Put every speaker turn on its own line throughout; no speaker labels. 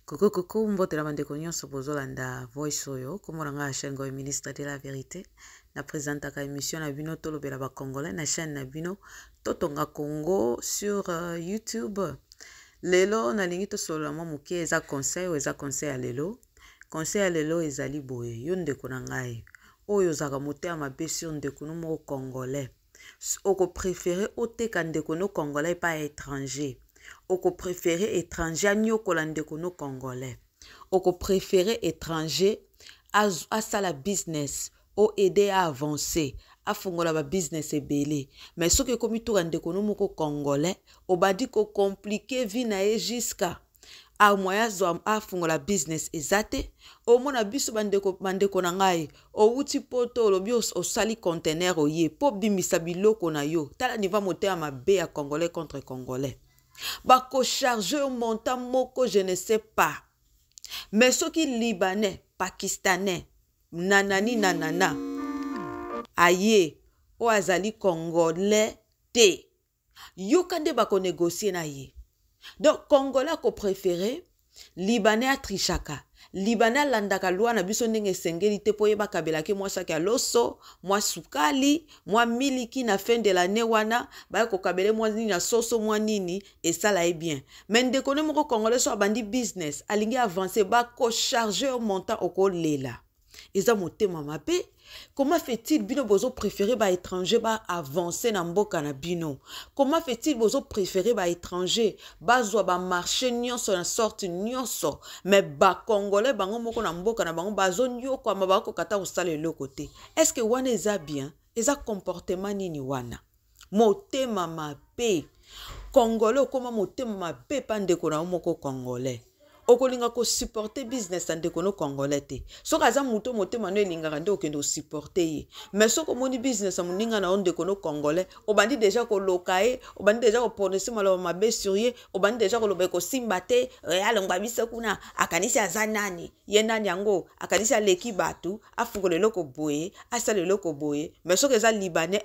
Coucou, mbote la bande nyonso bozolanda voice oyo komona chaîne go ministre de la vérité na présente ka émission na bino tolobela ba congolais na chaîne na bino totonga Congo sur YouTube. Lelo na lingi to solo mo muke eza conseil ya lelo. Conseil ya lelo ezali boye yo ndeko na ngai oyo zaka motea mabe sur ndeko no mo congolais. Oko préférer oteka ndeko no congolais pas étranger. Oko préféré étranger nyokola ndeko no congolais. Oko préféré étranger à sala business o aider à avancer a fongola ba business ebele. Mais ce que comme tout ndeko no moko congolais obadi ko compliqué vie na e jusqu'à a moya zo a fongola business ezate o mona biso bandeko na ngai o uti poto lobi o sali conteneur o ye po bimisa biloko na yo tala niva motea mabe ya congolais contre congolais. Bako charge au montant moko je ne sais pas. Mais ceux qui libanais, pakistanais, nanani nanana, aye, o azali congolais te. Yo kande bako négocier na ye. Donc congolais ko préféré, libanais a trichaka. Libanais landaka loi na biso ndenge sengeli te po yeba kabela ke mwa saki loso, mwa sukali, mwa miliki na fin de l'année wana, ba ko kabele mwa nini na soso mwa nini et ça là est bien. Mais ndeko ne moko congolais so bandi business, alingi avancer ba ko charger au montant oko lela. Eza motema mabe. Comment fait-il bino bozo préférer ba étranger ba avancer na mboka na bino? Comment fait-il bozo préférer ba étranger ba zo ba marché nyonso na sorte nyonso mais ba congolais bango moko na mboka na bango ba zo nyoko ama ko kata usale le côté? Est-ce que wana eza bien? Eza comportement nini wana? Motema mabe. Congolais koma motema mabe pa ndeko na moko congolais. Okolinga ko supporter business ndeko no congolais te. So kaza muto motema no elinga nde okendo supporter ye. Mais so ko moni business amuninga na ndeko no congolais, obandi déjà ko lokae, obandi déjà ko prononcer malo mabe sur ye, obandi déjà ko lobe ko simbate, real ngabisa kuna akanisi azanani, ye nani yango, akanisi leki batu, afungole loko boye, asale loko boye. Mais so keza libanais,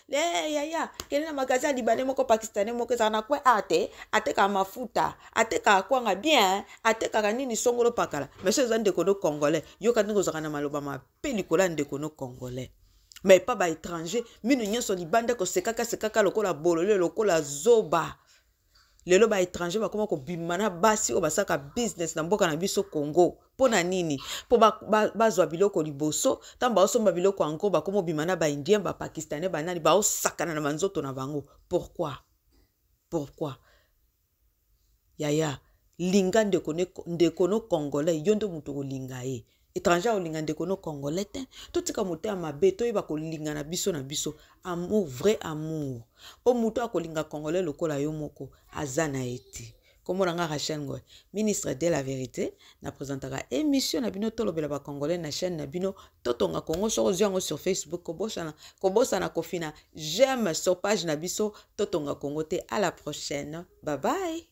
ya, kene na magasin libanais moko pakistanais moko za na kwa ate ka mafuta, ate ka kwa nga bien. Ate kakanini songolo pakala mais ce ndeko no congolais yo kaniko zakana maloba ma pelikola ndeko no congolais mais pas ba étranger minu nyonso libanda ko sekaka lokola bolole lokola zoba lelo ba étranger ba koma ko bimana basi o basaka business na mboka na biso Congo pona nini po ba zwa biloko liboso tamba osomba biloko anko ba komo bimana ba indien ba pakistanais ba nani ba osakana na manzoto na bango. Pourquoi yaya linga ndeko no congolais yondo muto ko linga e étranger o linga ndeko no congolais te totika motea mabe to yeba ko linga na biso amour, vrai amour o muto ko linga congolais lokola yo moko azana eti komona nga chaîne go ministre de la vérité na présentaka émission na bino tolobela ba congolais na chaîne na bino totonga Congo sur Facebook kobosa na kofina j'aime sur page na biso totonga Congo te. À la prochaine, bye bye.